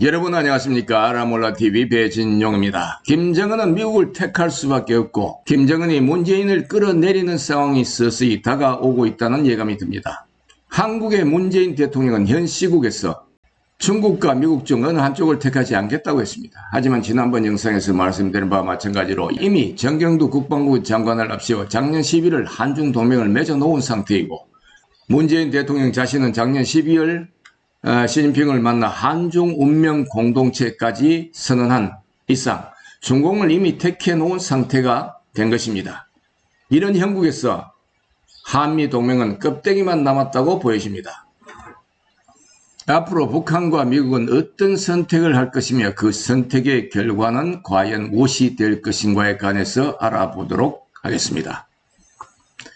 여러분 안녕하십니까? 알아몰라TV 배진용입니다. 김정은은 미국을 택할 수밖에 없고 김정은이 문재인을 끌어내리는 상황이 서서히 다가오고 있다는 예감이 듭니다. 한국의 문재인 대통령은 현 시국에서 중국과 미국 중 어느 한쪽을 택하지 않겠다고 했습니다. 하지만 지난번 영상에서 말씀드린 바와 마찬가지로 이미 정경두 국방부 장관을 앞세워 작년 11월 한중 동맹을 맺어놓은 상태이고 문재인 대통령 자신은 작년 12월 시진핑을 만나 한중 운명 공동체까지 선언한 이상 중공을 이미 택해 놓은 상태가 된 것입니다. 이런 형국에서 한미 동맹은 껍데기만 남았다고 보여집니다. 앞으로 북한과 미국은 어떤 선택을 할 것이며 그 선택의 결과는 과연 무엇이 될 것인가에 관해서 알아보도록 하겠습니다.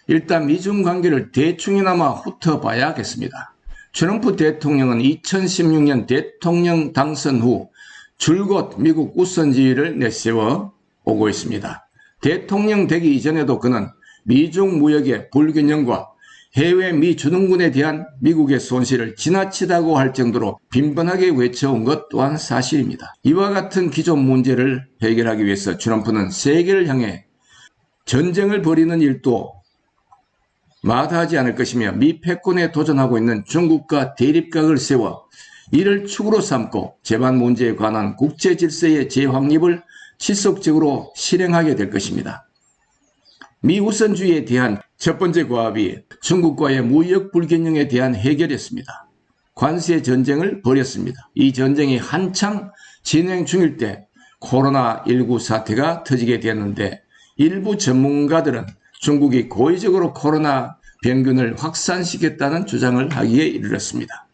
일단 미중 관계를 대충이나마 훑어봐야겠습니다. 트럼프 대통령은 2016년 대통령 당선 후 줄곧 미국 우선주의를 내세워 오고 있습니다. 대통령 되기 이전에도 그는 미중 무역의 불균형과 해외 미 주둔군에 대한 미국의 손실을 지나치다고 할 정도로 빈번하게 외쳐온 것 또한 사실입니다. 이와 같은 기존 문제를 해결하기 위해서 트럼프는 세계를 향해 전쟁을 벌이는 일도 마다하지 않을 것이며 미 패권에 도전하고 있는 중국과 대립각을 세워 이를 축으로 삼고 재반 문제에 관한 국제 질서의 재확립을 지속적으로 실행하게 될 것입니다. 미 우선주의에 대한 첫 번째 과업이 중국과의 무역 불균형에 대한 해결이었습니다. 관세 전쟁을 벌였습니다. 이 전쟁이 한창 진행 중일 때 코로나19 사태가 터지게 되었는데 일부 전문가들은 중국이 고의적으로 코로나 병균을 확산시켰다는 주장을 하기에 이르렀습니다.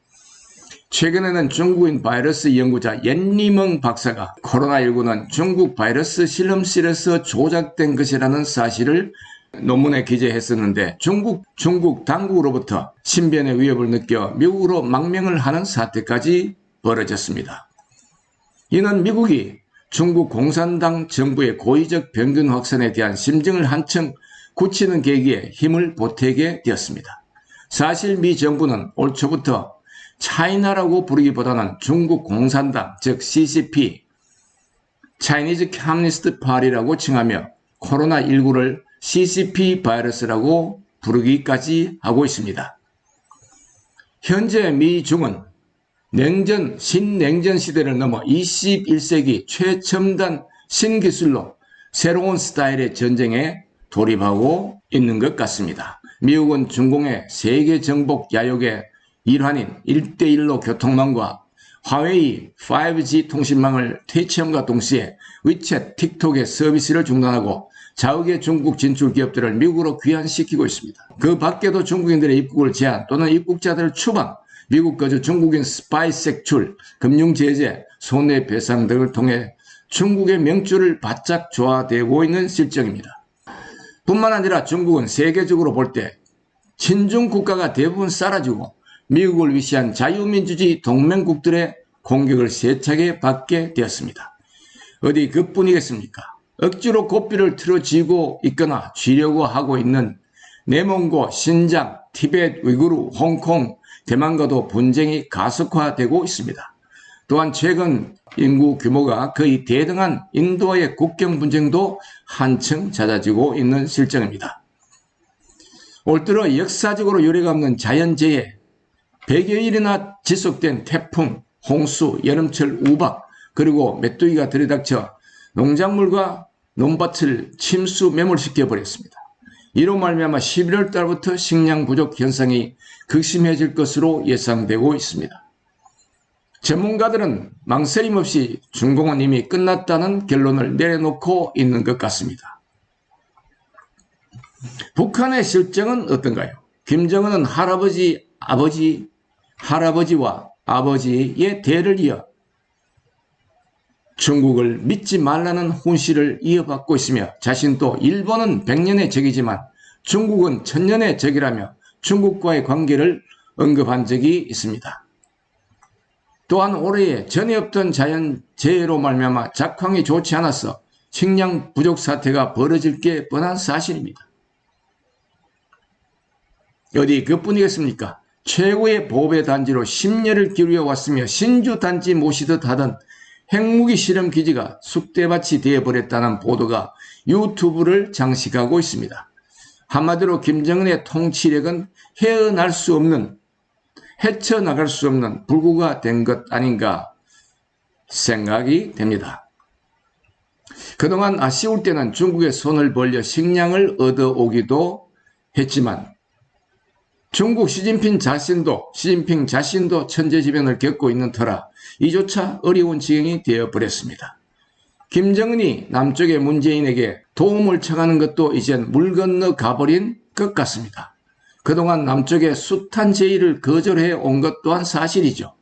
최근에는 중국인 바이러스 연구자 옌리멍 박사가 코로나19는 중국 바이러스 실험실에서 조작된 것이라는 사실을 논문에 기재했었는데 중국 당국으로부터 신변의 위협을 느껴 미국으로 망명을 하는 사태까지 벌어졌습니다. 이는 미국이 중국 공산당 정부의 고의적 병균 확산에 대한 심증을 한층 굳히는 계기에 힘을 보태게 되었습니다. 사실 미 정부는 올 초부터 차이나라고 부르기보다는 중국 공산당, 즉 CCP, Chinese Communist Party라고 칭하며 코로나19를 CCP 바이러스라고 부르기까지 하고 있습니다. 현재 미중은 신냉전 시대를 넘어 21세기 최첨단 신기술로 새로운 스타일의 전쟁에 돌입하고 있는 것 같습니다. 미국은 중공의 세계 정복 야욕의 일환인 1대1로 교통망과 화웨이 5G 통신망을 퇴치함과 동시에 위챗, 틱톡의 서비스를 중단하고 자국의 중국 진출 기업들을 미국으로 귀환시키고 있습니다. 그 밖에도 중국인들의 입국을 제한 또는 입국자들을 추방, 미국 거주 중국인 스파이 색출, 금융 제재, 손해배상 등을 통해 중국의 명줄을 바짝 조아대고 있는 실정입니다. 뿐만 아니라 중국은 세계적으로 볼 때 친중 국가가 대부분 사라지고 미국을 위시한 자유민주주의 동맹국들의 공격을 세차게 받게 되었습니다. 어디 그뿐이겠습니까? 억지로 고삐를 틀어쥐고 있거나 쥐려고 하고 있는 내몽고, 신장, 티베트, 위구르, 홍콩, 대만과도 분쟁이 가속화되고 있습니다. 또한 최근 인구 규모가 거의 대등한 인도와의 국경 분쟁도 한층 잦아지고 있는 실정입니다. 올 들어 역사적으로 유례가 없는 자연재해, 100여일이나 지속된 태풍, 홍수, 여름철 우박, 그리고 메뚜기가 들이닥쳐 농작물과 논밭을 침수 매몰시켜 버렸습니다. 이로 말미암아 11월 달부터 식량 부족 현상이 극심해질 것으로 예상되고 있습니다. 전문가들은 망설임 없이 중공은 이미 끝났다는 결론을 내려놓고 있는 것 같습니다. 북한의 실정은 어떤가요? 김정은은 할아버지와 아버지의 대를 이어 중국을 믿지 말라는 훈시를 이어받고 있으며 자신도 일본은 100년의 적이지만 중국은 1000년의 적이라며 중국과의 관계를 언급한 적이 있습니다. 또한 올해에 전에 없던 자연재해로 말미암아 작황이 좋지 않아서 식량 부족 사태가 벌어질 게 뻔한 사실입니다. 어디 그뿐이겠습니까? 최고의 보배 단지로 심려를 기울여 왔으며 신주 단지 모시듯 하던 핵무기 실험 기지가 쑥대밭이 되어버렸다는 보도가 유튜브를 장식하고 있습니다. 한마디로 김정은의 통치력은 헤쳐나갈 수 없는 불구가 된 것 아닌가 생각이 됩니다. 그동안 아쉬울 때는 중국의 손을 벌려 식량을 얻어오기도 했지만 중국 시진핑 자신도 천재지변을 겪고 있는 터라 이조차 어려운 지경이 되어버렸습니다. 김정은이 남쪽의 문재인에게 도움을 청하는 것도 이젠 물 건너 가버린 것 같습니다. 그동안 남쪽의 숱한 제의를 거절해 온 것 또한 사실이죠.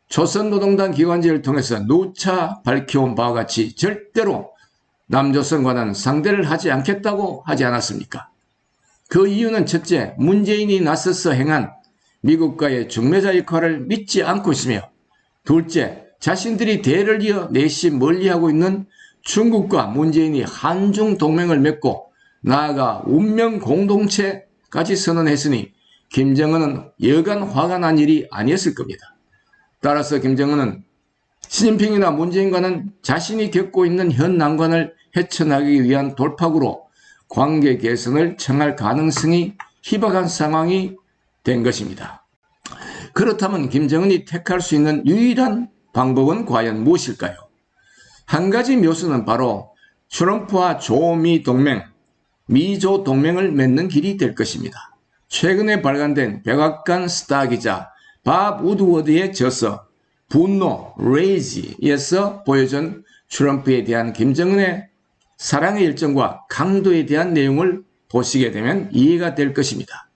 조선노동당 기관지를 통해서 누차 밝혀온 바와 같이 절대로 남조선과는 상대를 하지 않겠다고 하지 않았습니까? 그 이유는 첫째, 문재인이 나서서 행한 미국과의 중매자 역할을 믿지 않고 있으며, 둘째, 자신들이 대를 이어 내심 멀리하고 있는 중국과 문재인이 한중 동맹을 맺고 나아가 운명 공동체까지 선언했으니 김정은은 여간 화가 난 일이 아니었을 겁니다. 따라서 김정은은 시진핑이나 문재인과는 자신이 겪고 있는 현 난관을 헤쳐나가기 위한 돌파구로 관계 개선을 청할 가능성이 희박한 상황이 된 것입니다. 그렇다면 김정은이 택할 수 있는 유일한 방법은 과연 무엇일까요? 한 가지 묘수는 바로 트럼프와 조미 동맹, 미조 동맹을 맺는 길이 될 것입니다. 최근에 발간된 백악관 스타 기자 밥 우드워드의 저서 분노, 레이지에서 보여준 트럼프에 대한 김정은의 사랑의 열정과 강도에 대한 내용을 보시게 되면 이해가 될 것입니다.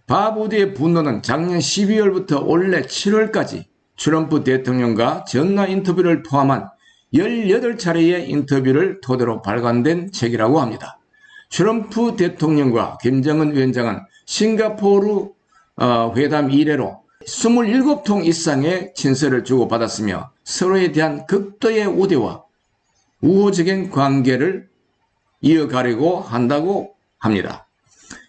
밥 우드의 분노는 작년 12월부터 올해 7월까지 트럼프 대통령과 전화 인터뷰를 포함한 18차례의 인터뷰를 토대로 발간된 책이라고 합니다. 트럼프 대통령과 김정은 위원장은 싱가포르 회담 이래로 27통 이상의 친서를 주고받았으며 서로에 대한 극도의 우대와 우호적인 관계를 이어가려고 한다고 합니다.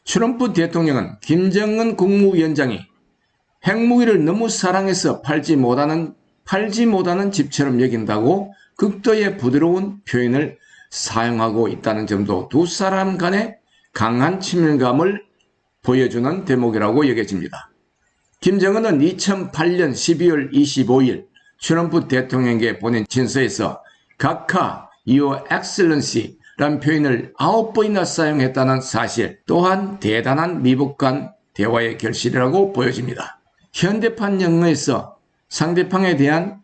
트럼프 대통령은 김정은 국무위원장이 핵무기를 너무 사랑해서 팔지 못하는 집처럼 여긴다고 극도의 부드러운 표현을 사용하고 있다는 점도 두 사람 간의 강한 친밀감을 보여주는 대목이라고 여겨집니다. 김정은은 2008년 12월 25일 트럼프 대통령에게 보낸 친서에서 각하, Your Excellency 라는 표현을 9번이나 사용했다는 사실 또한 대단한 미국 간 대화의 결실이라고 보여집니다. 현대판 영어에서 상대방에 대한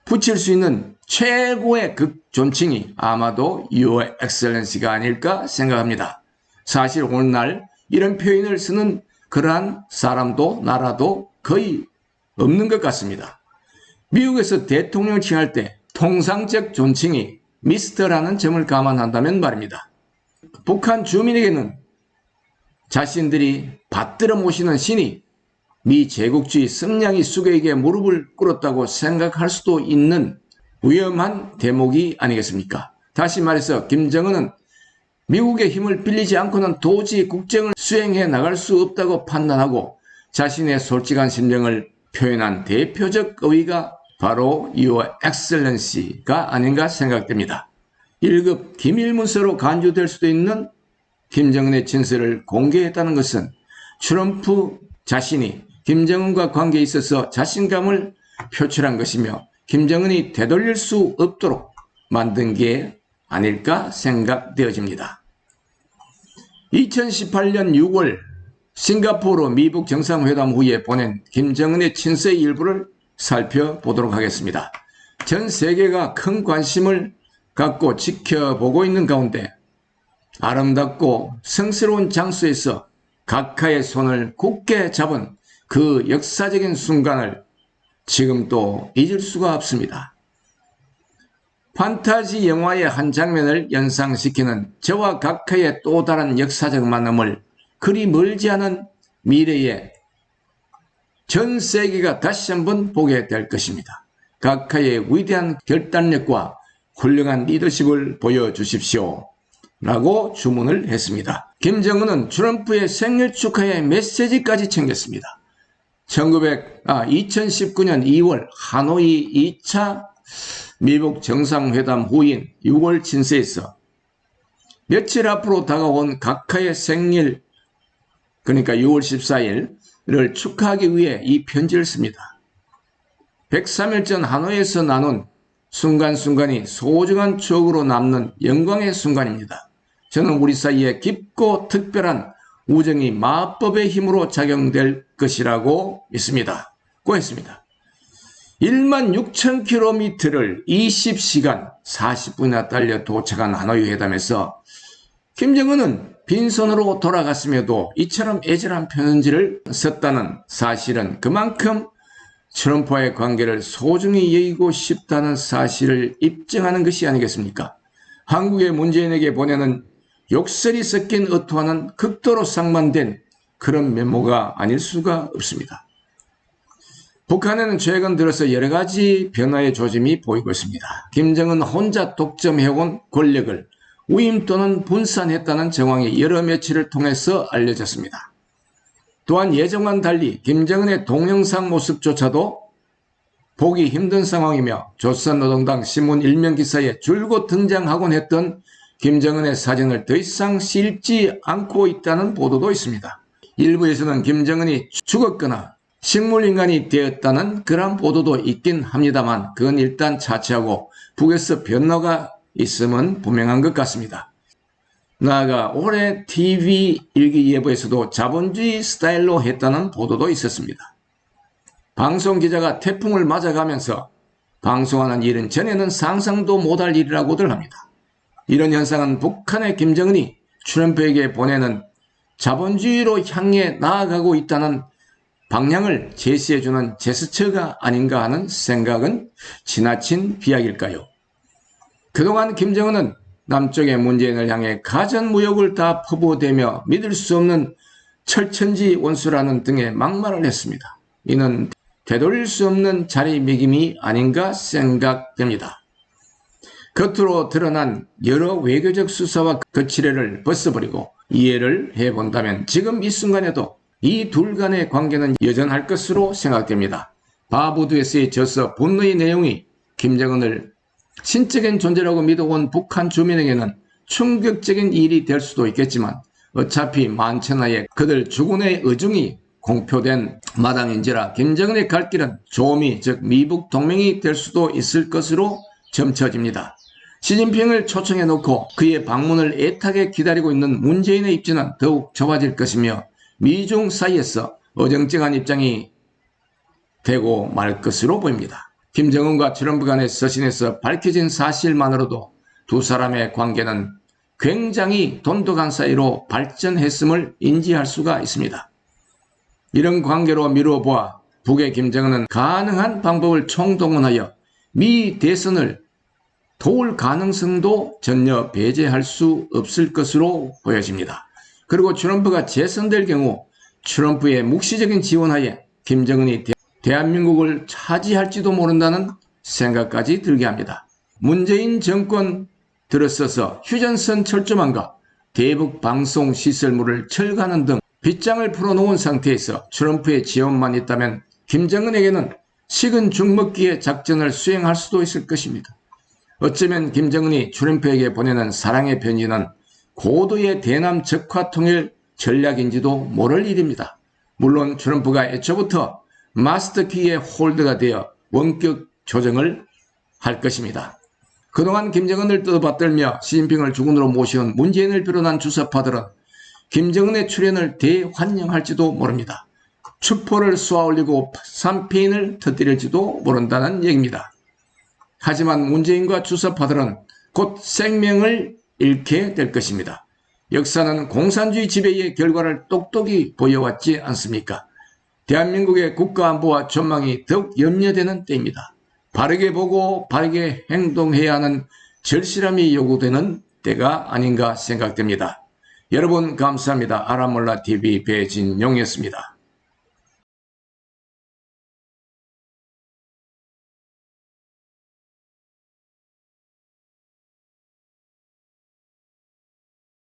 붙일 수 있는 최고의 존칭이 아마도 Your Excellency가 아닐까 생각합니다. 사실 오늘날 이런 표현을 쓰는 그러한 사람도 나라도 거의 없는 것 같습니다. 미국에서 대통령을 칭할 때 통상적 존칭이 미스터라는 점을 감안한다면 말입니다. 북한 주민에게는 자신들이 받들어 모시는 신이 미 제국주의 성냥이 수괴에게 무릎을 꿇었다고 생각할 수도 있는 위험한 대목이 아니겠습니까? 다시 말해서 김정은은 미국의 힘을 빌리지 않고는 도저히 국정을 수행해 나갈 수 없다고 판단하고 자신의 솔직한 심정을 표현한 대표적 어휘가 바로 Your Excellency가 아닌가 생각됩니다. 1급 기밀문서로 간주될 수도 있는 김정은의 친서를 공개했다는 것은 트럼프 자신이 김정은과 관계에 있어서 자신감을 표출한 것이며 김정은이 되돌릴 수 없도록 만든 게 아닐까 생각되어집니다. 2018년 6월 싱가포르 미북 정상회담 후에 보낸 김정은의 친서의 일부를 살펴보도록 하겠습니다. 전 세계가 큰 관심을 갖고 지켜보고 있는 가운데 아름답고 성스러운 장소에서 각하의 손을 굳게 잡은 그 역사적인 순간을 지금도 잊을 수가 없습니다. 판타지 영화의 한 장면을 연상시키는 저와 각하의 또 다른 역사적 만남을 그리 멀지 않은 미래에 전 세계가 다시 한번 보게 될 것입니다. 각하의 위대한 결단력과 훌륭한 리더십을 보여주십시오 라고 주문을 했습니다. 김정은은 트럼프의 생일 축하의 메시지까지 챙겼습니다. 2019년 2월 하노이 2차 미북 정상회담 후인 6월 친서에서 며칠 앞으로 다가온 각하의 생일, 그러니까 6월 14일을 축하하기 위해 이 편지를 씁니다. 103일 전 하노이에서 나눈 순간순간이 소중한 추억으로 남는 영광의 순간입니다. 저는 우리 사이에 깊고 특별한 우정이 마법의 힘으로 작용될 것이라고 믿습니다. 고 했습니다. 16,000km를 20시간 40분이나 달려 도착한 하노이 회담에서 김정은은 빈손으로 돌아갔음에도 이처럼 애절한 편지를 썼다는 사실은 그만큼 트럼프와의 관계를 소중히 여기고 싶다는 사실을 입증하는 것이 아니겠습니까? 한국의 문재인에게 보내는 욕설이 섞인 어투와는 극도로 상반된 그런 메모가 아닐 수가 없습니다. 북한에는 최근 들어서 여러 가지 변화의 조짐이 보이고 있습니다. 김정은 혼자 독점해온 권력을 위임 또는 분산했다는 정황이 여러 매체를 통해서 알려졌습니다. 또한 예정과는 달리 김정은의 동영상 모습조차도 보기 힘든 상황이며 조선노동당 신문 일면 기사에 줄곧 등장하곤 했던 김정은의 사진을 더 이상 싣지 않고 있다는 보도도 있습니다. 일부에서는 김정은이 죽었거나 식물인간이 되었다는 그런 보도도 있긴 합니다만 그건 일단 차치하고 북에서 변화가 있음은 분명한 것 같습니다. 나아가 올해 TV 일기예보에서도 자본주의 스타일로 했다는 보도도 있었습니다. 방송기자가 태풍을 맞아가면서 방송하는 일은 전에는 상상도 못할 일이라고들 합니다. 이런 현상은 북한의 김정은이 트럼프에게 보내는 자본주의로 향해 나아가고 있다는 방향을 제시해주는 제스처가 아닌가 하는 생각은 지나친 비약일까요? 그동안 김정은은 남쪽의 문재인을 향해 가전무역을 다 퍼부어대며 믿을 수 없는 철천지 원수라는 등의 막말을 했습니다. 이는 되돌릴 수 없는 자리매김이 아닌가 생각됩니다. 겉으로 드러난 여러 외교적 수사와 거칠애를 벗어버리고 이해를 해본다면 지금 이 순간에도 이 둘 간의 관계는 여전할 것으로 생각됩니다. 바부두에서의 저서 분노의 내용이 김정은을 신적인 존재라고 믿어온 북한 주민에게는 충격적인 일이 될 수도 있겠지만 어차피 만천하에 그들 주군의 의중이 공표된 마당인지라 김정은의 갈 길은 조미 즉 미북 동맹이 될 수도 있을 것으로 점쳐집니다. 시진핑을 초청해 놓고 그의 방문을 애타게 기다리고 있는 문재인의 입지는 더욱 좁아질 것이며 미중 사이에서 어정쩡한 입장이 되고 말 것으로 보입니다. 김정은과 트럼프 간의 서신에서 밝혀진 사실만으로도 두 사람의 관계는 굉장히 돈독한 사이로 발전했음을 인지할 수가 있습니다. 이런 관계로 미루어보아 북의 김정은은 가능한 방법을 총동원하여 미 대선을 도울 가능성도 전혀 배제할 수 없을 것으로 보여집니다. 그리고 트럼프가 재선될 경우 트럼프의 묵시적인 지원하에 김정은이 대한민국을 차지할지도 모른다는 생각까지 들게 합니다. 문재인 정권 들어서서 휴전선 철조망과 대북 방송 시설물을 철거하는 등 빗장을 풀어놓은 상태에서 트럼프의 지원만 있다면 김정은에게는 식은 죽 먹기의 작전을 수행할 수도 있을 것입니다. 어쩌면 김정은이 트럼프에게 보내는 사랑의 편지는 고도의 대남 적화 통일 전략인지도 모를 일입니다. 물론 트럼프가 애초부터 마스터키의 홀더가 되어 원격 조정을 할 것입니다. 그동안 김정은을 뜯어받들며 시진핑을 주군으로 모셔온 문재인을 비롯한 주사파들은 김정은의 출연을 대환영할지도 모릅니다. 축포를 쏘아올리고 삼페인을 터뜨릴지도 모른다는 얘기입니다. 하지만 문재인과 주사파들은 곧 생명을 잃게 될 것입니다. 역사는 공산주의 지배의 결과를 똑똑히 보여왔지 않습니까? 대한민국의 국가안보와 전망이 더욱 염려되는 때입니다. 바르게 보고 바르게 행동해야 하는 절실함이 요구되는 때가 아닌가 생각됩니다. 여러분 감사합니다. 알아몰라TV 배진용이었습니다.